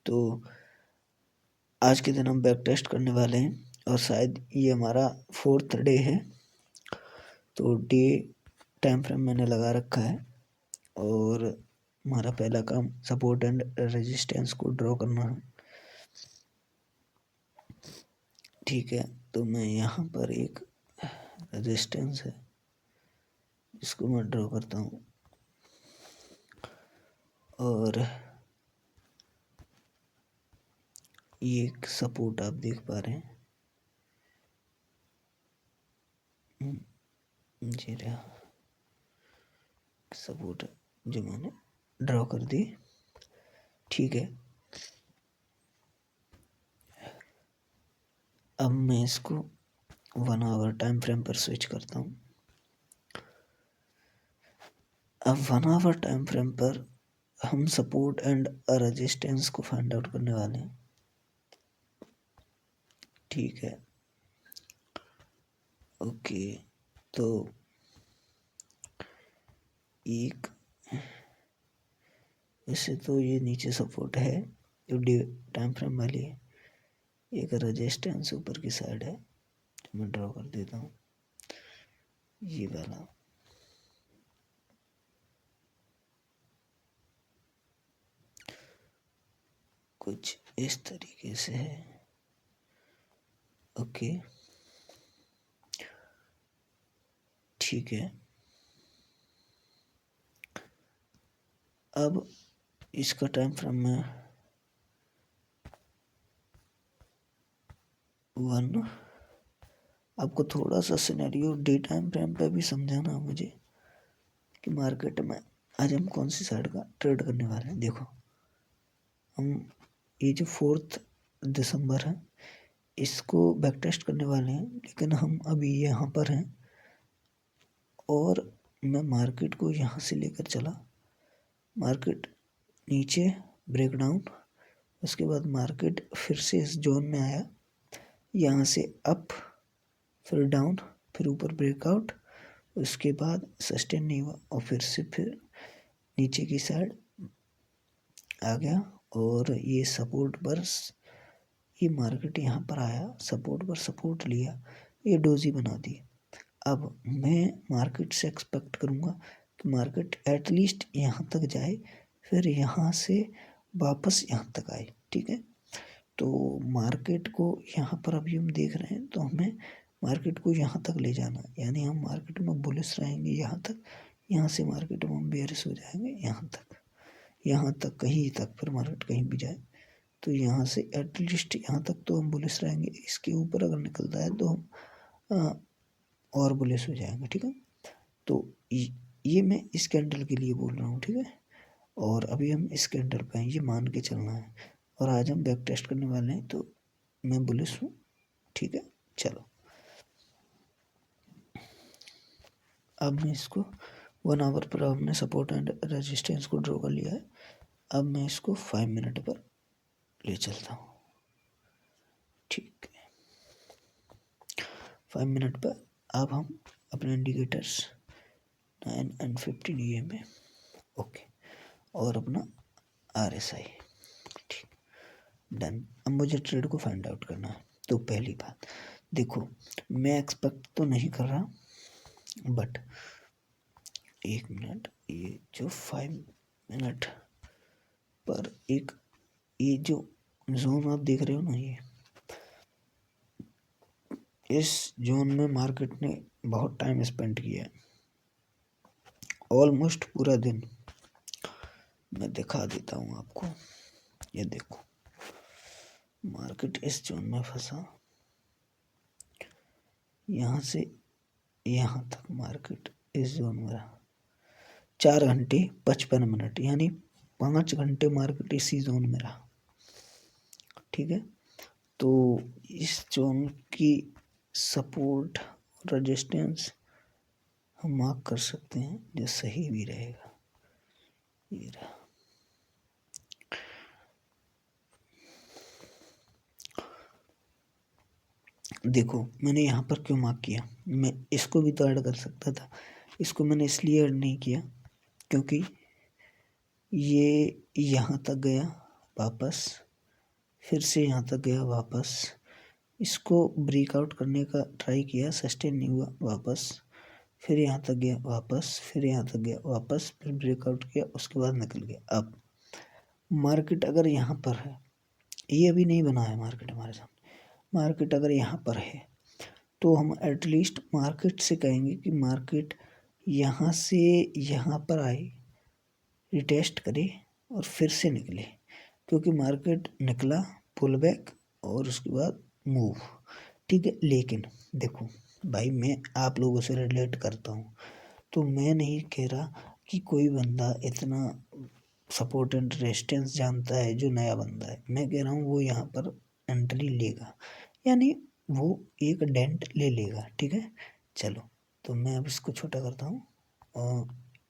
तो आज के दिन हम बैक टेस्ट करने वाले हैं और शायद ये हमारा 4th डे है। तो डे टाइम फ्रेम मैंने लगा रखा है और हमारा पहला काम सपोर्ट एंड रेजिस्टेंस को ड्रॉ करना है। ठीक है, तो मैं यहाँ पर एक रेजिस्टेंस है इसको मैं ड्रॉ करता हूँ और ये एक सपोर्ट आप देख पा रहे हैं, जी रहा सपोर्ट जो मैंने ड्रॉ कर दी। ठीक है, अब मैं इसको 1 आवर टाइम फ्रेम पर स्विच करता हूँ। अब 1 आवर टाइम फ्रेम पर हम सपोर्ट एंड रेजिस्टेंस को फाइंड आउट करने वाले हैं। ठीक है, ओके, तो एक वैसे तो ये नीचे सपोर्ट है जो टाइम फ्रेम वाली है, एक रेजिस्टेंस ऊपर की साइड है तो मैं ड्रॉ कर देता हूँ ये वाला। कुछ इस तरीके से है। ओके, ठीक है, अब इसका टाइम फ्रेम में 1। आपको थोड़ा सा सिनेरियो डे टाइम फ्रेम पे भी समझाना मुझे कि मार्केट में आज हम कौन सी साइड का ट्रेड करने वाले हैं। देखो, हम ये जो 4 दिसंबर है इसको बैक टेस्ट करने वाले हैं, लेकिन हम अभी यहाँ पर हैं और मैं मार्केट को यहाँ से लेकर चला, मार्केट नीचे ब्रेकडाउन, उसके बाद मार्केट फिर से इस जोन में आया, यहाँ से अप फिर डाउन फिर ऊपर ब्रेकआउट, उसके बाद सस्टेन नहीं हुआ और फिर से फिर नीचे की साइड आ गया और ये सपोर्ट पर ये मार्केट यहाँ पर आया, सपोर्ट पर सपोर्ट लिया, ये डोजी बना दी। अब मैं मार्केट से एक्सपेक्ट करूँगा कि मार्केट एटलीस्ट यहाँ तक जाए, फिर यहाँ से वापस यहाँ तक आए। ठीक है, तो मार्केट को यहाँ पर अभी हम देख रहे हैं तो हमें मार्केट को यहाँ तक ले जाना, यानी हम मार्केट में बुलिश रहेंगे यहाँ तक, यहाँ से मार्केट में हम बेयरिश हो जाएंगे यहाँ तक कहीं तक, फिर मार्केट कहीं भी जाए तो यहाँ से एटलीस्ट यहाँ तक तो हम बुलिश रहेंगे। इसके ऊपर अगर निकलता है तो हम और बुलिश हो जाएंगे। ठीक है, तो ये मैं इस कैंडल के लिए बोल रहा हूँ। ठीक है, और अभी हम इस कैंडल पे हैं, ये मान के चलना है और आज हम बैक टेस्ट करने वाले हैं तो मैं बुलिश हूँ। ठीक है, चलो अब मैं इसको 1 आवर पर हमने सपोर्ट एंड रेजिस्टेंस को ड्रॉ कर लिया है। अब मैं इसको 5 मिनट पर ले चलता हूँ। ठीक है, 5 मिनट पर अब हम अपने इंडिकेटर्स 9 and 15 AM में, ओके, और अपना RSI, ठीक, डन। अब मुझे ट्रेड को फाइंड आउट करना है। तो पहली बात देखो, मैं एक्सपेक्ट तो नहीं कर रहा, बट 1 मिनट, ये जो 5 मिनट पर एक ये जो जोन आप देख रहे हो ना, ये इस जोन में मार्केट ने बहुत टाइम स्पेंड किया है, ऑलमोस्ट पूरा दिन। मैं दिखा देता हूँ आपको, ये देखो मार्केट इस जोन में फंसा, यहाँ से यहाँ तक मार्केट इस जोन में रहा 4 घंटे 55 मिनट, यानी 5 घंटे मार्केट इसी जोन में रहा। ठीक है, तो इस जोन की सपोर्ट रेजिस्टेंस हम मार्क कर सकते हैं, जो सही भी रहेगा। ये रहा, देखो मैंने यहाँ पर क्यों मार्क किया, मैं इसको भी तो ऐड कर सकता था, इसको मैंने इसलिए ऐड नहीं किया क्योंकि ये यहाँ तक गया वापस, फिर से यहाँ तक गया वापस, इसको ब्रेकआउट करने का ट्राई किया, सस्टेन नहीं हुआ, वापस फिर यहाँ तक गया वापस, फिर यहाँ तक गया वापस, फिर ब्रेकआउट किया, उसके बाद निकल गया। अब मार्केट अगर यहाँ पर है, ये अभी नहीं बना है मार्केट हमारे सामने, मार्केट अगर यहाँ पर है तो हम एटलीस्ट मार्केट से कहेंगे कि मार्केट यहाँ से यहाँ पर आए, रिटेस्ट करे और फिर से निकले, क्योंकि मार्केट निकला पुल बैक और उसके बाद मूव, ठीक है। लेकिन देखो भाई, मैं आप लोगों से रिलेट करता हूँ, तो मैं नहीं कह रहा कि कोई बंदा इतना सपोर्ट एंड रेजिस्टेंस जानता है जो नया बंदा है। मैं कह रहा हूँ वो यहाँ पर एंट्री लेगा, यानी वो एक डेंट ले लेगा, ठीक है। चलो, तो मैं अब इसको छोटा करता हूँ और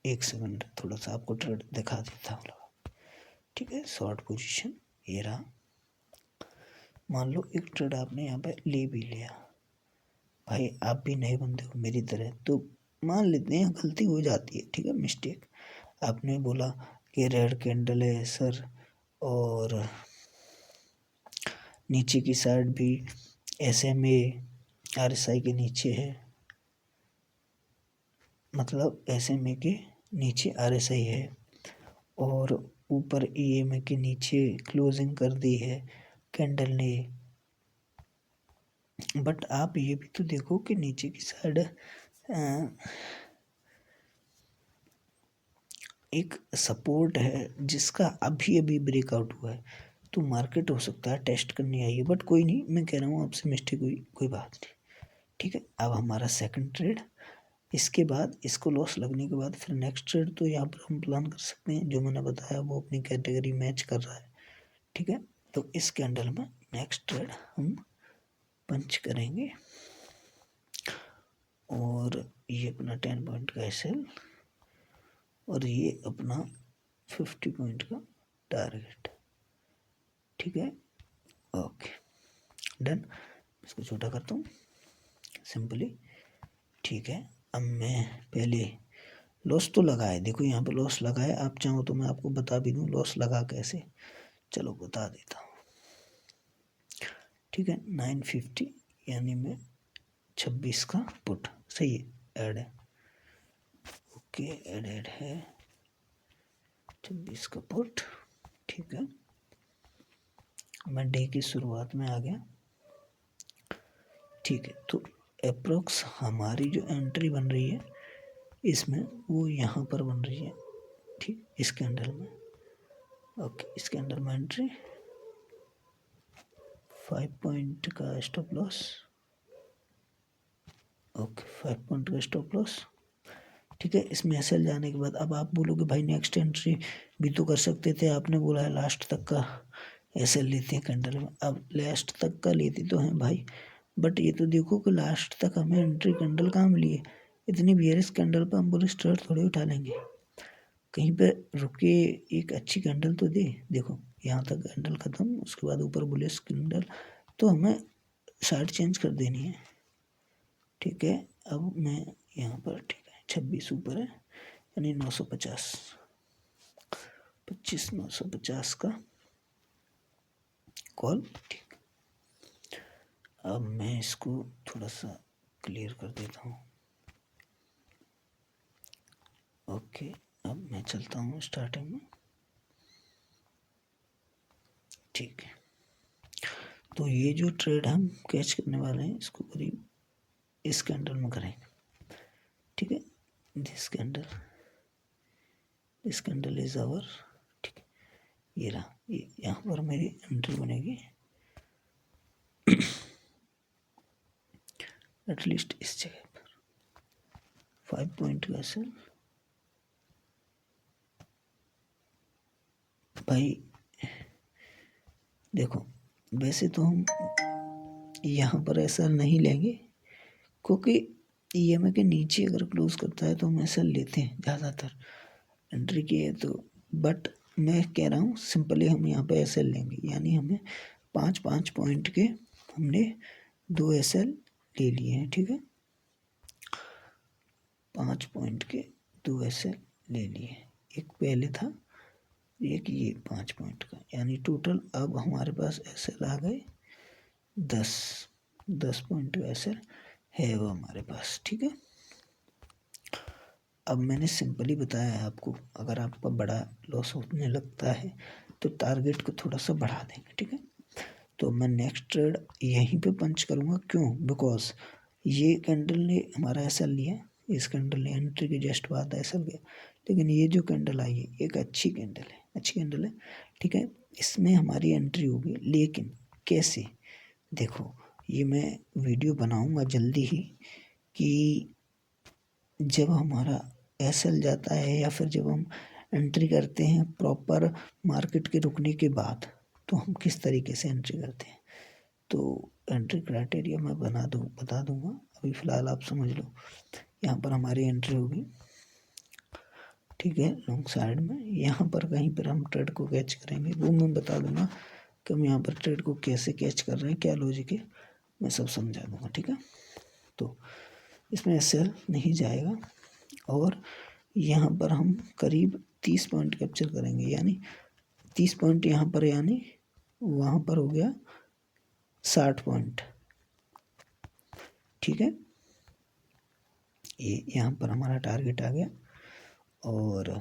1 सेकंड थोड़ा सा आपको ट्रेड दिखा देता हूँ, ठीक है। शॉर्ट पोजीशन ये रहा, मान लो एक ट्रेड आपने यहाँ पे ले भी लिया, भाई आप भी नए बंदे हो मेरी तरह, तो मान लेते हैं गलती हो जाती है, ठीक है, मिस्टेक। आपने बोला कि रेड कैंडल है सर, और नीचे की साइड भी SMA RSI के नीचे है, मतलब SMA के नीचे RSI है, और ऊपर EMA के नीचे क्लोजिंग कर दी है कैंडल ने। बट आप ये भी तो देखो कि नीचे की साइड एक सपोर्ट है जिसका अभी अभी ब्रेकआउट हुआ है, तो मार्केट हो सकता है टेस्ट करने आई है, बट कोई नहीं, मैं कह रहा हूँ आपसे मिस्टेक हुई, कोई बात नहीं, ठीक है। अब हमारा सेकंड ट्रेड, इसके बाद इसको लॉस लगने के बाद फिर नेक्स्ट ट्रेड तो यहाँ पर हम प्लान कर सकते हैं, जो मैंने बताया वो अपनी कैटेगरी मैच कर रहा है, ठीक है। तो इस कैंडल में नेक्स्ट ट्रेड हम पंच करेंगे, और ये अपना 10 पॉइंट का SL और ये अपना 50 पॉइंट का टारगेट, ठीक है। Okay, done. इसको छोटा करता हूँ सिंपली, ठीक है। अब मैं पहले लॉस तो लगाए, देखो यहाँ पे लॉस लगाए, आप चाहो तो मैं आपको बता भी दूँ लॉस लगा कैसे, चलो बता देता हूँ, ठीक है। 950 यानी मैं 26 का पुट, सही है, ऐड है, ओके, ऐड है 26 का पुट, ठीक है। मैं डे की शुरुआत में आ गया, ठीक है। तो अप्रोक्स हमारी जो एंट्री बन रही है इसमें, वो यहाँ पर बन रही है, ठीक, इस कैंडल में, ओके। इस कैंडल में एंट्री, 5 पॉइंट का स्टॉप लॉस, ओके, 5 पॉइंट का स्टॉप लॉस, ठीक है। इसमें SL जाने के बाद अब आप बोलोगे भाई नेक्स्ट एंट्री भी तो कर सकते थे, आपने बोला है लास्ट तक का SL लेते हैं कैंडल में, अब लास्ट तक का लेते तो हैं भाई, बट ये तो देखो कि लास्ट तक हमें एंट्री कैंडल कहाँ मिली है, इतनी बियरिश कैंडल पर हम बोले स्ट्रेट थोड़ी उठा लेंगे, कहीं पे रुके एक अच्छी कैंडल तो दे। देखो यहाँ तक कैंडल ख़त्म, उसके बाद ऊपर बुलिश कैंडल, तो हमें साइड चेंज कर देनी है, ठीक है। अब मैं यहाँ पर, ठीक है, 26 ऊपर है यानी 950, 25,950 का कॉल, ठीक। अब मैं इसको थोड़ा सा क्लियर कर देता हूँ, ओके। अब मैं चलता हूँ स्टार्टिंग में, ठीक है। तो ये जो ट्रेड हम कैच करने वाले हैं इसको करीब इस कैंडल में करेंगे, ठीक है। दिस कैंडल इज आवर, ठीक है, ये रहा, ये यहाँ पर मेरी एंट्री बनेगी एटलीस्ट इस जगह पर 5 पॉइंट का SL, भाई देखो वैसे तो हम यहाँ पर SL नहीं लेंगे, क्योंकि EMA के नीचे अगर क्लोज करता है तो हम SL लेते हैं ज़्यादातर एंट्री की है तो, बट मैं कह रहा हूँ सिंपली हम यहाँ पे SL लेंगे, यानी हमें 5 पॉइंट के हमने 2 SL ले लिए हैं, ठीक है। 5 पॉइंट के 2 SL ले लिए, एक पहले था एक ये 5 पॉइंट का, यानी टोटल अब हमारे पास एसएल आ गए 10 पॉइंट का एसएल है वो हमारे पास। ठीक है, अब मैंने सिंपली बताया है आपको, अगर आपका बड़ा लॉस होने लगता है तो टारगेट को थोड़ा सा बढ़ा देंगे। ठीक है, तो मैं नेक्स्ट ट्रेड यहीं पे पंच करूँगा। क्यों? बिकॉज ये कैंडल ने हमारा एसएल लिया, इस कैंडल ने एंट्री के जस्ट बाद एसएल गया, लेकिन ये जो कैंडल आई है एक अच्छी कैंडल है। ठीक है, इसमें हमारी एंट्री होगी, लेकिन कैसे? देखो, ये मैं वीडियो बनाऊंगा जल्दी ही कि जब हमारा एसएल जाता है या फिर जब हम एंट्री करते हैं प्रॉपर मार्केट के रुकने के बाद, तो हम किस तरीके से एंट्री करते हैं। तो एंट्री क्राइटेरिया मैं बता दूंगा, अभी फ़िलहाल आप समझ लो। यहाँ पर हमारी एंट्री होगी, ठीक है, लॉन्ग साइड में। यहाँ पर कहीं पर हम ट्रेड को कैच करेंगे, वो मैं बता दूंगा कि हम यहाँ पर ट्रेड को कैसे कैच कर रहे हैं, क्या लॉजिक है, मैं सब समझा दूंगा। ठीक है, तो इसमें एसएल नहीं जाएगा और यहाँ पर हम करीब 30 पॉइंट कैप्चर करेंगे, यानी 30 पॉइंट यहाँ पर, यानी वहाँ पर हो गया 60 पॉइंट। ठीक है, ये यहाँ पर हमारा टारगेट आ गया और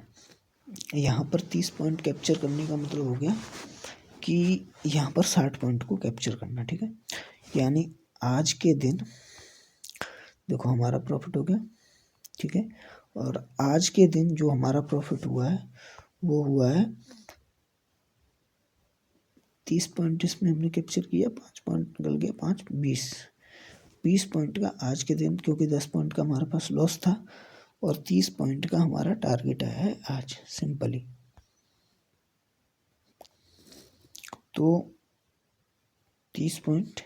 यहाँ पर 30 पॉइंट कैप्चर करने का मतलब हो गया कि यहाँ पर 60 पॉइंट को कैप्चर करना। ठीक है, यानी आज के दिन देखो हमारा प्रॉफिट हो गया। ठीक है, और आज के दिन जो हमारा प्रॉफिट हुआ है वो हुआ है 30 पॉइंट इसमें हमने कैप्चर किया, 5 पॉइंट निकल गया, 5 20 पॉइंट का आज के दिन, क्योंकि 10 पॉइंट का हमारे पास लॉस था और 30 पॉइंट का हमारा टारगेट आया है आज सिंपली। तो 30 पॉइंट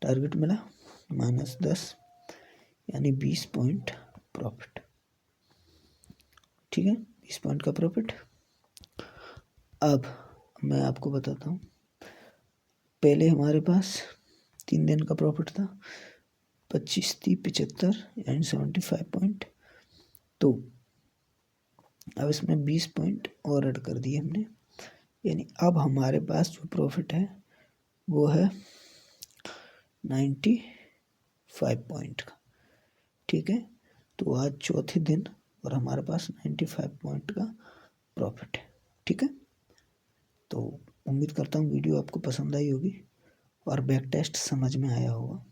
टारगेट मिला -10, यानी 20 पॉइंट प्रॉफिट। ठीक है, 20 पॉइंट का प्रॉफिट। अब मैं आपको बताता हूँ, पहले हमारे पास 3 दिन का प्रॉफिट था 25, 30, 75 एंड 75 पॉइंट। तो अब इसमें 20 पॉइंट और ऐड कर दिए हमने, यानी अब हमारे पास जो प्रॉफिट है वो है 95 पॉइंट का। ठीक है, तो आज चौथे दिन और हमारे पास 95 पॉइंट का प्रॉफिट है। ठीक है, तो उम्मीद करता हूँ वीडियो आपको पसंद आई होगी और बैक टेस्ट समझ में आया होगा।